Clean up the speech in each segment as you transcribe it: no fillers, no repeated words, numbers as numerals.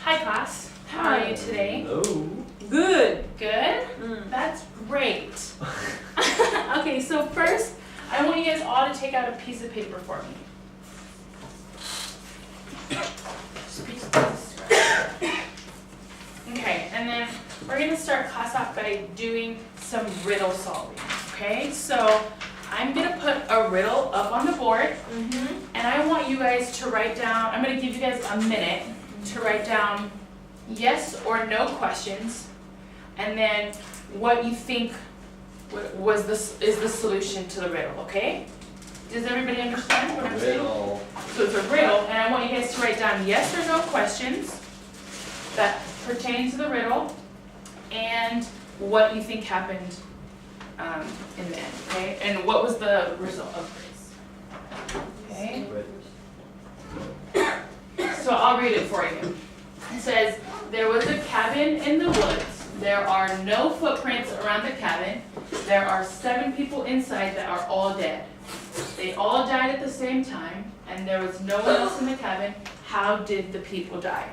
Hi class, how are you today? Hello. Good. Good? That's great. Okay, so first, I want you guys all to take out a piece of paper for me. Just a piece of paper. Okay, and then we're going to start class off by doing some riddle solving. Okay, so I'm going to put a riddle up on the board, and I want you guys to write down, I'm going to give you guys a minute to write down yes or no questions, and then what you think is the solution to the riddle, okay? Does everybody understand what I'm saying? Riddle. So it's a riddle, and I want you guys to write down yes or no questions that pertain to the riddle, and what you think happened in the end, okay? And what was the result of this, okay? So I'll read it for you. It says, there was a cabin in the woods. There are no footprints around the cabin. There are 7 people inside that are all dead. They all died at the same time, and there was no one else in the cabin. How did the people die?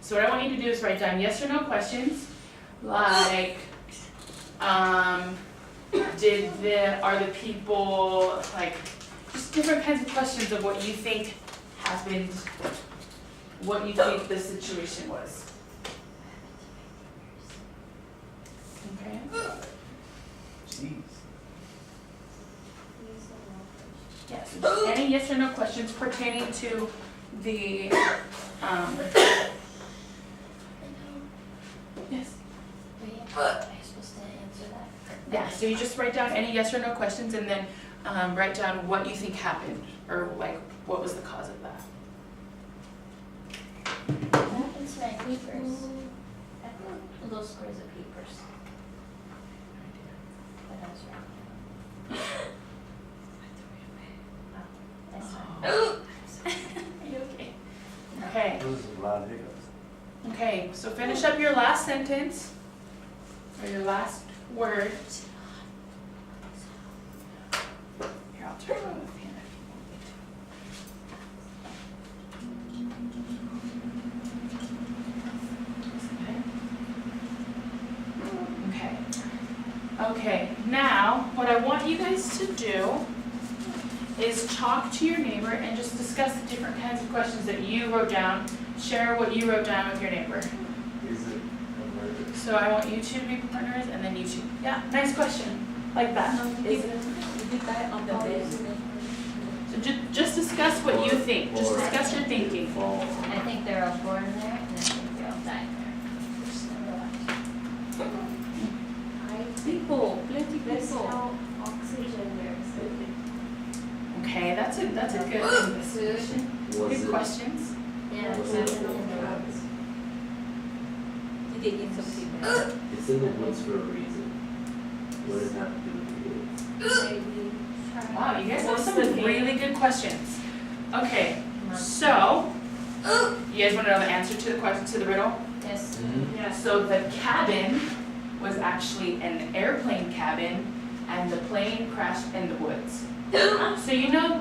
So what I want you to do is write down yes or no questions, like, are the people, like, just different kinds of questions of what you think happened, what you think the situation was. Okay? Jeez. Yes, just any yes or no questions pertaining to the, yes. Wait, am I supposed to answer that? Yeah, so you just write down any yes or no questions and then write down what you think happened, or like, what was the cause of that. What happened to my papers? Little squares of papers. But I was wrong. Oh, that's fine. Are you okay? Okay, Those are a lot of hiccups. okay, so finish up your last sentence, or your last word. Here, I'll turn on the fan if you want me to. Okay. Okay, now what I want you guys to do is talk to your neighbor and just discuss the different kinds of questions that you wrote down. Share what you wrote down with your neighbor. Is it a murder? So I want you two to be partners and then you two. Yeah, nice question. Like that. Is it on the bed? So just discuss what you think. Just discuss your thinking. I think they're all born there, and I think they all died there. Just relax. People, plenty There's people. no oxygen there, so Okay, that's a good investigation. Was Good it? questions. Yeah, Was it's it? in the woods. Did they get some people? It's in the woods for a reason. What does it have to do with the woods? maybe try. Wow, you guys have What's some the name? really good questions. Okay, Come on. so you guys want to know the answer to the question, to the riddle? Yes. Yeah. So the cabin was actually an airplane cabin, and the plane crashed in the woods. So you know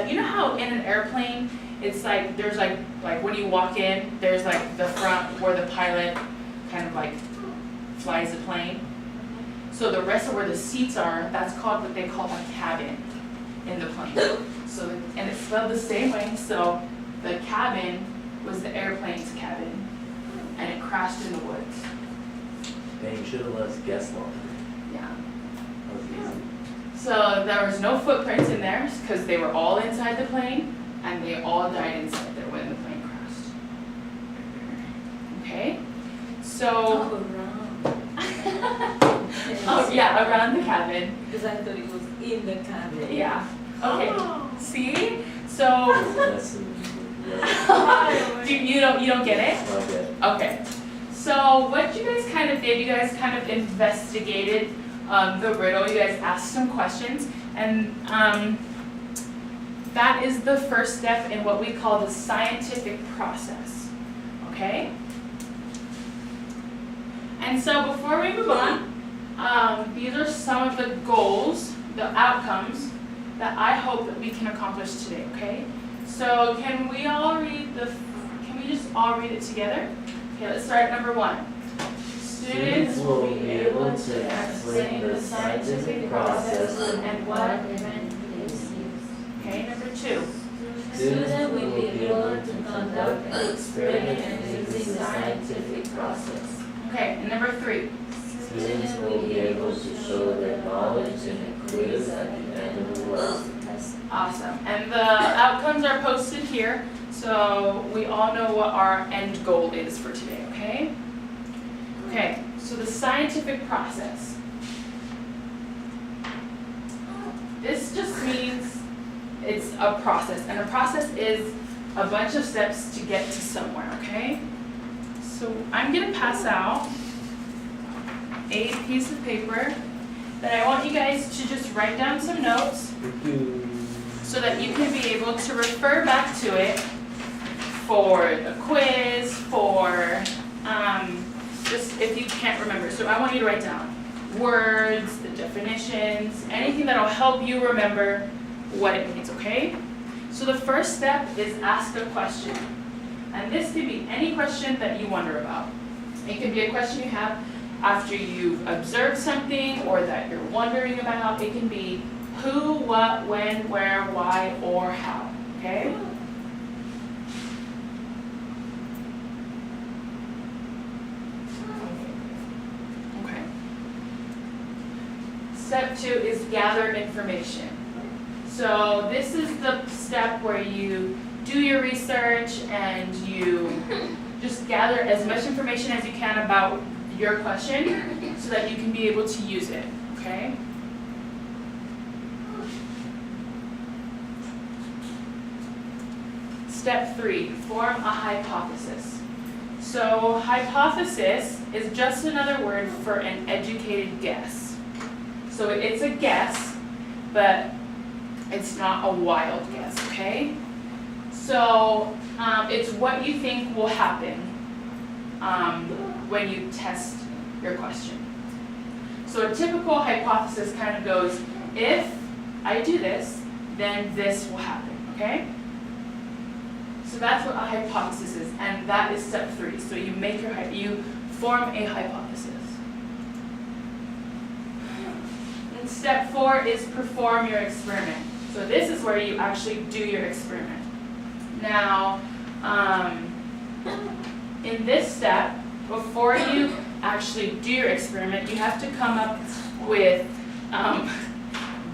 you know how in an airplane it's like there's like when you walk in there's like the front where the pilot kind of like flies the plane. So the rest of where the seats are, that's called what they call a cabin in the plane. So and it's spelled the same way. So the cabin was the airplane's cabin, and it crashed in the woods. Dang, you should have let us guess longer. Yeah. That was easy. So there was no footprints in there because they were all inside the plane, and they all died inside there when the plane crashed. Okay, so oh yeah, around the cabin. Because I thought it was in the cabin. Yeah. Okay. Oh. See? So Lesson. Yeah. you don't get it? Okay. Okay. So what you guys kind of did, you guys kind of investigated the riddle. You guys asked some questions, and that is the first step in what we call the scientific process. Okay? And so before we move on, these are some of the goals, the outcomes that I hope that we can accomplish today, okay? So can we all read the, can we you just all read it together? Okay, let's start at number 1. Students will be able to explain the scientific process and what. event is used. Okay, number 2. Student will be able to conduct an experiment using the scientific process. Okay, and number 3. Students will be able to show their knowledge in a quiz at the end of the lesson. Awesome. And the outcomes are posted here, so we all know what our end goal is for today, okay? Okay, so the scientific process. This just means it's a process, and a process is a bunch of steps to get to somewhere, okay? So I'm gonna pass out a piece of paper that I want you guys to just write down some notes so that you can be able to refer back to it for a quiz, for just if you can't remember. So I want you to write down words, the definitions, anything that'll help you remember what it means, okay? So the first step is ask a question. And this could be any question that you wonder about. It could be a question you have after you've observed something or that you're wondering about. It can be who, what, when, where, why, or how, okay? Okay. Step 2 is gather information. So this is the step where you do your research and you just gather as much information as you can about your question so that you can be able to use it, okay? Step 3, form a hypothesis. So hypothesis is just another word for an educated guess. So it's a guess, but it's not a wild guess, okay? So it's what you think will happen when you test your question. So a typical hypothesis kind of goes, if I do this, then this will happen, okay? So that's what a hypothesis is, and that is step 3. So you make you form a hypothesis. And step 4 is perform your experiment. So this is where you actually do your experiment. Now, in this step, before you actually do your experiment, you have to come up with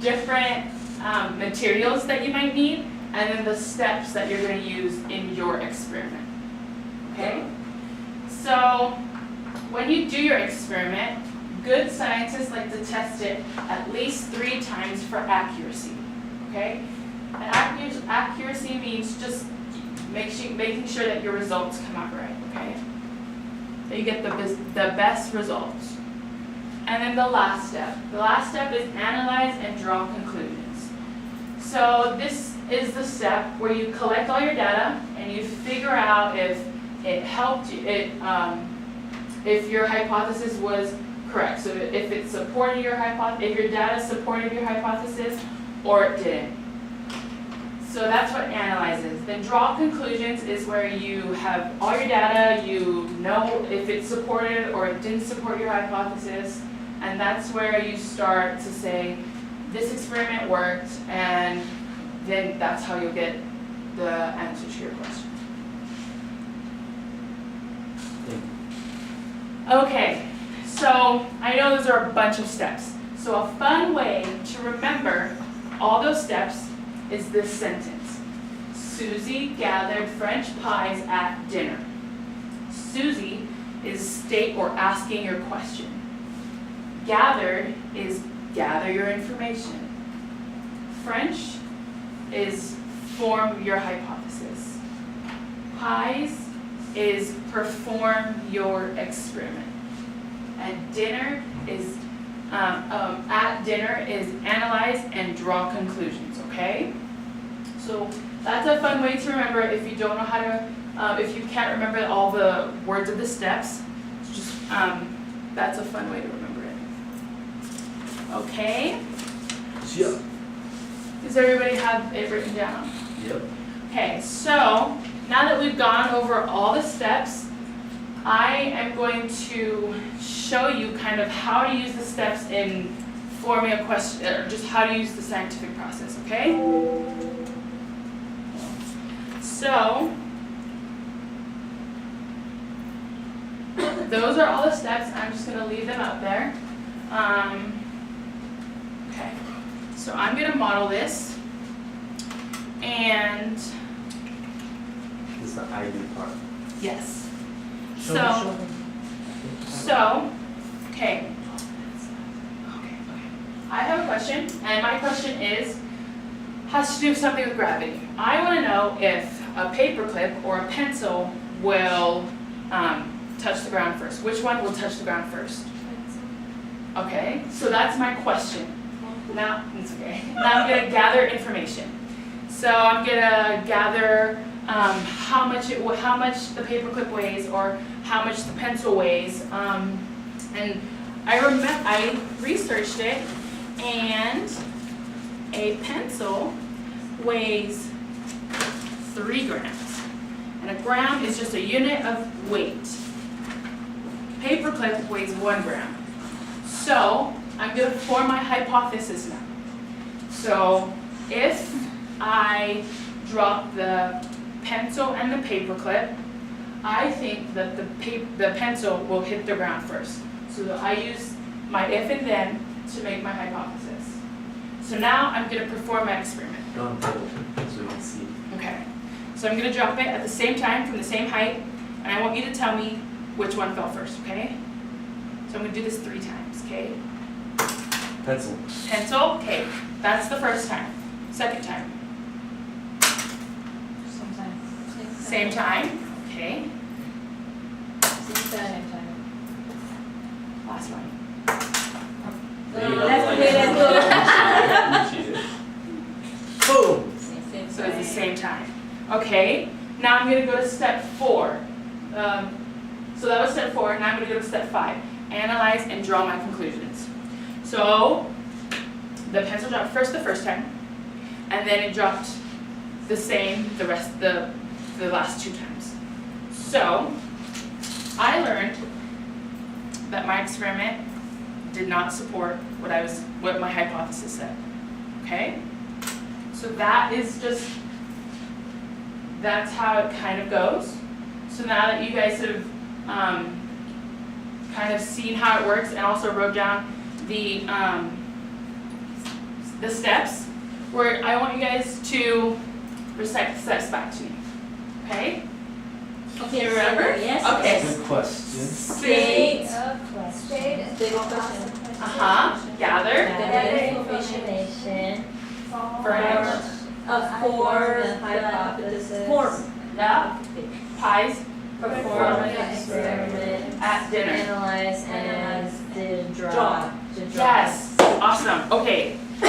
different materials that you might need, and then the steps that you're going to use in your experiment, okay? So when you do your experiment, good scientists like to test it at least 3 times for accuracy, okay? And accuracy means just making sure that your results come out right, okay? That you get the best results. And then the last step. The last step is analyze and draw conclusions. So this is the step where you collect all your data and you figure out if it helped you, if your hypothesis was correct. So if it supported your if your data supported your hypothesis or it didn't. So that's what analyze is. Then draw conclusions is where you have all your data, you know if it supported or it didn't support your hypothesis, and that's where you start to say, this experiment worked, and then that's how you'll get the answer to your question. Okay, so I know those are a bunch of steps. So a fun way to remember all those steps is this sentence. Susie gathered French pies at dinner. Susie is state or asking your question. Gathered is gather your information. French is form your hypothesis. Pies is perform your experiment. And dinner is at dinner is analyze and draw conclusions, okay? So that's a fun way to remember if you don't know how to, if you can't remember all the words of the steps, just, that's a fun way to remember it. Okay? Yep. Does everybody have it written down? Yep. Okay, so now that we've gone over all the steps, I am going to show you kind of how to use the steps in forming a question, or just how to use the scientific process, okay? So, those are all the steps. I'm just going to leave them out there. Okay, so I'm going to model this, and This is the ID part. yes. Show me. Okay. I have a question, and my question has to do with something with gravity. I want to know if a paperclip or a pencil will touch the ground first. Which one will touch the ground first? Okay, so that's my question. Now, it's okay. Now I'm going to gather information. So I'm going to gather how much the paperclip weighs or how much the pencil weighs. And I researched it, and a pencil weighs 3 grams. And a gram is just a unit of weight. Paperclip weighs 1 gram. So I'm going to form my hypothesis now. So if I drop the pencil and the paperclip, I think that the pencil will hit the ground first. So I use my if and then to make my hypothesis. So now I'm going to perform my experiment. Go on the table so we can see. Okay. So I'm going to drop it at the same time from the same height, and I want you to tell me which one fell first, okay? So I'm going to do this 3 times, okay? Pencil. Pencil, okay. That's the first time. Second time. Sometimes. Same time, okay. Same time. Last one. Let's do it. Boom! So it's the same time. Okay, now I'm going to go to step 4. So that was step 4, now I'm going to go to step 5. Analyze and draw my conclusions. So the pencil dropped first the first time, and then it dropped the same the last 2 times. So I learned that my experiment did not support what my hypothesis said. Okay? So that's how it kind of goes. So now that you guys have kind of seen how it works and also wrote down the steps, where I want you guys to recite the steps back to me. Okay? Okay, remember? Yes. Okay. Good question. State A question. State of Ask question. a Uh-huh. Gather. gather information Branch. For the hypothesis. form, Yeah. Pies. perform an experiment, At dinner. analyze, and draw. To draw. Yes. Awesome. Okay. So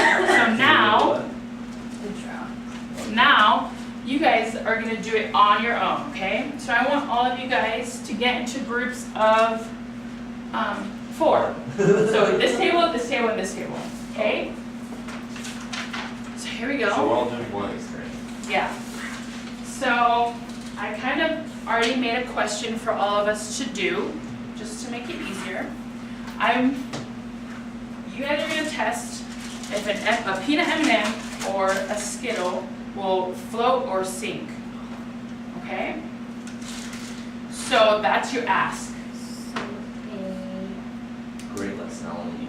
now you guys are going to do it on your own, okay? So I want all of you guys to get into groups of 4. So this table, this table, and this table, okay? So here we go. So we're all doing one experiment. Yeah. So I kind of already made a question for all of us to do, just to make it easier. You guys are gonna test if a peanut M&M or a Skittle will float or sink. Okay? So that's your ask. Great, let's not only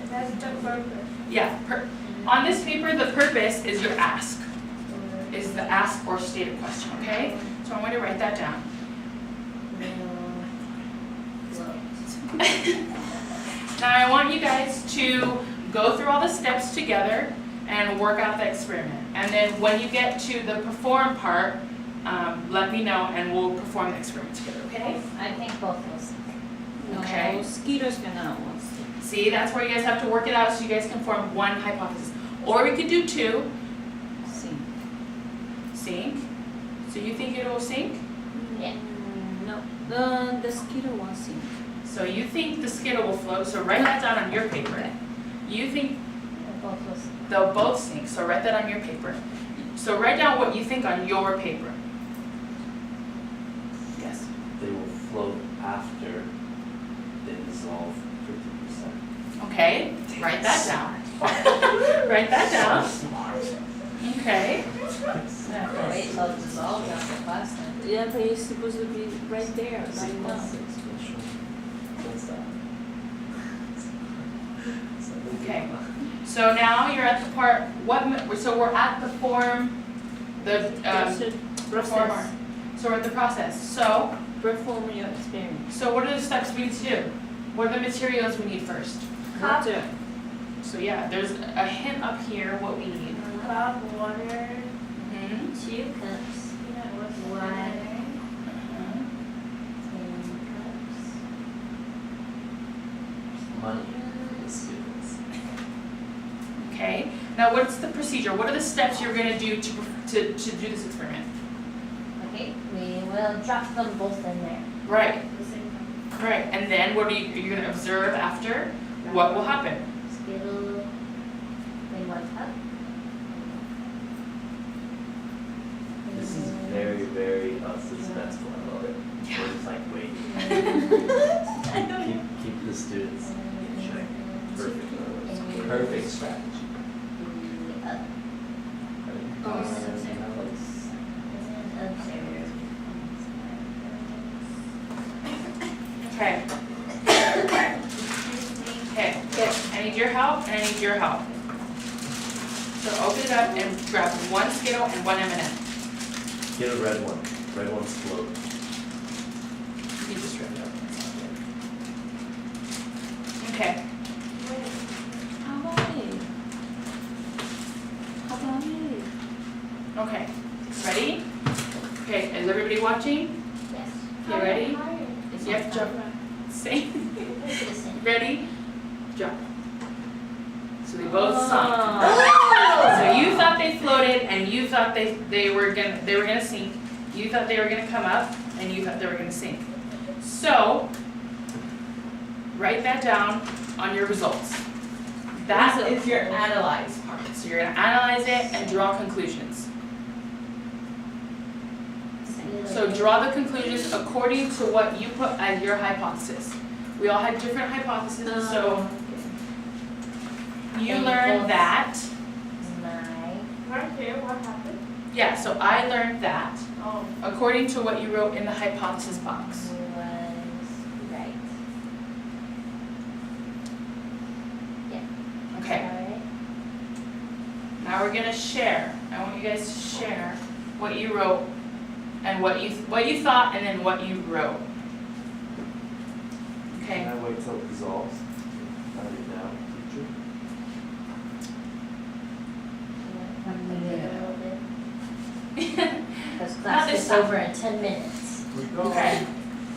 That's the purpose. Yeah. On this paper, the purpose is your ask. Is the ask or stated question, okay? So I'm going to write that down. Now I want you guys to go through all the steps together and work out the experiment. And then when you get to the perform part, let me know and we'll perform the experiment together, okay? I think both of us. Okay. Mosquitoes cannot once. See, that's where you guys have to work it out so you guys can form one hypothesis. Or we could do 2. Sink. Sink. So you think it will sink? Yeah. No, the mosquito won't sink. So you think the Skittle will float, so write that down on your paper. You think Both of us. they'll both sink, so write that on your paper. So write down what you think on your paper. Okay, write that down. Write that down. Okay. Wait till it dissolves after class then. Yeah, but it's supposed to be right there, right now. What's that? Okay. So now you're at the part, so we're at the form, the, Process. former. So we're at the process. So Perform your experience. what are the steps we need to do? What are the materials we need first? Cup, Water. So yeah, there's a hint up here what we need. cup, water, Mhm. 2 cups, water. 10 Money. The students. Okay. Now what's the procedure? What are the steps you're gonna do to do this experiment? cups. Okay, we will drop them both in there. Right. The same cup. Right. And then what are you gonna observe after? What will happen? Skittle in 1 cup. This is very, very suspenseful. I love it. We're just like waiting. Keep the students in check. Perfect. Perfect strategy. Okay. Okay. I need your help and I need your help. So open it up and grab 1 Skittle and 1 M&M. Get a red one. Red one's float. You just rip it up. Okay. How about it? How about it? Okay. Ready? Okay. Is everybody watching? Yes. You ready? It's Yep. on Jump. Same. Listen. Ready? Jump. So they both sunk. Oh. So you thought they floated, and you thought they were gonna sink. You thought they were gonna come up, and you thought they were gonna sink. So write that down on your results. That is your analyze part. So you're gonna analyze it and draw conclusions. So draw the conclusions according to what you put as your hypothesis. We all had different hypotheses, so you learned that. Right here, what happened? Yeah, so I learned that Oh. according to what you wrote in the hypothesis box. Was right. Okay, Alright. now we're gonna share. I want you guys to share what you wrote and what you thought and then what you wrote. Okay. Can I wait till it dissolves? Write it down, teacher. Because Not class this is time. over in 10 minutes. We go. Okay.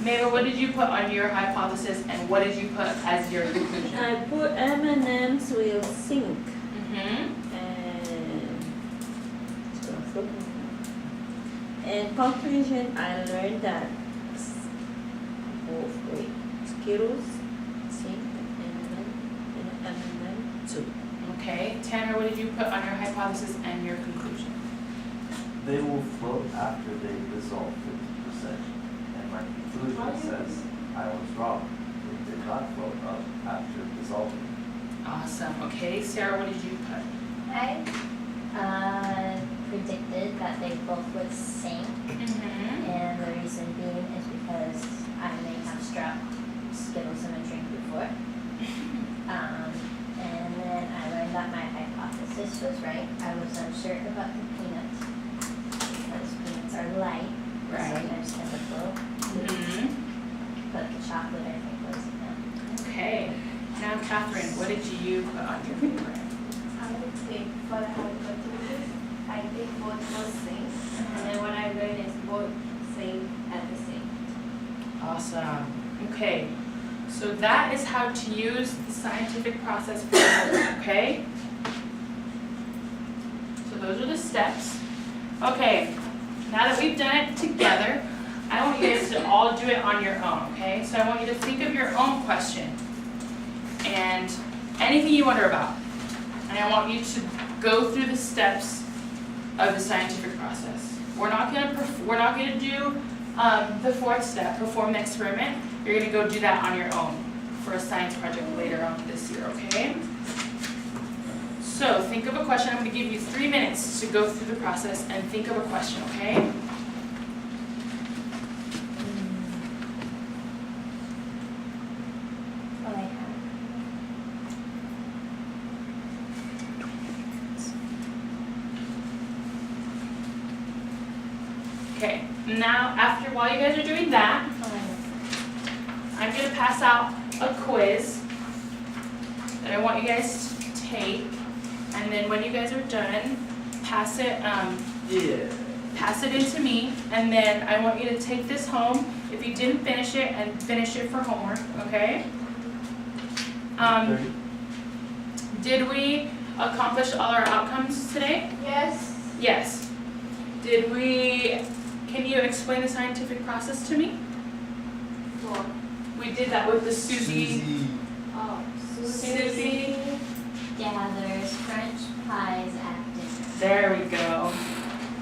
Mabel, what did you put on your hypothesis and what did you put as your conclusion? I put M&M's will sink Mm-hmm. and conclusion I learned that Skittles sink and M&M too. Okay. Tanner, what did you put on your hypothesis and your conclusion? They will float after they dissolve 50%. And my conclusion says I was wrong. They did not float up after dissolving. Awesome. Okay. Sarah, what did you put? I predicted that they both would sink, Mm-hmm. and the reason being is because I may have struck Skittles in a drink before. And then I learned that my hypothesis was right. I was uncertain about the peanuts because peanuts are light, Right. sometimes chemical, Mm-hmm. but the chocolate I think was Okay. Now, Catherine, what did you put on your paper? I would think for the hypothesis, I think both will sink. And then what I learned is both sink at the same. Awesome. Okay. So that is how to use the scientific process for homework, okay? So those are the steps. Okay. Now that we've done it together, I want you guys to all do it on your own, okay? So I want you to think of your own question and anything you wonder about. And I want you to go through the steps of the scientific process. We're not gonna do the 4th step, perform the experiment. You're gonna go do that on your own. for a science project later on this year, okay? So think of a question. I'm going to give you 3 minutes to go through the process and think of a question, okay? What I have. Okay, now while you guys are doing that, I'm going to pass out a quiz that I want you guys to take, and then when you guys are done, pass it into me, and then I want you to take this home if you didn't finish it, and finish it for homework, okay? Did we accomplish all our outcomes today? Yes. Yes. Can you explain the scientific process to me? What? We did that with the Susie. Oh, Susie. Gathers French pies at dinner. There we go.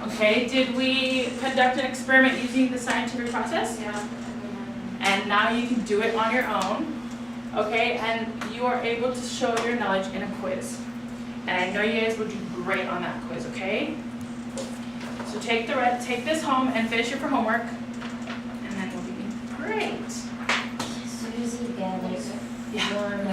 Okay, did we conduct an experiment using the scientific process? Yeah. And now you can do it on your own. Okay, and you are able to show your knowledge in a quiz. And I know you guys will do great on that quiz, okay? So take this home and finish it for homework, and then we'll be great. Susie gathers Yeah. warm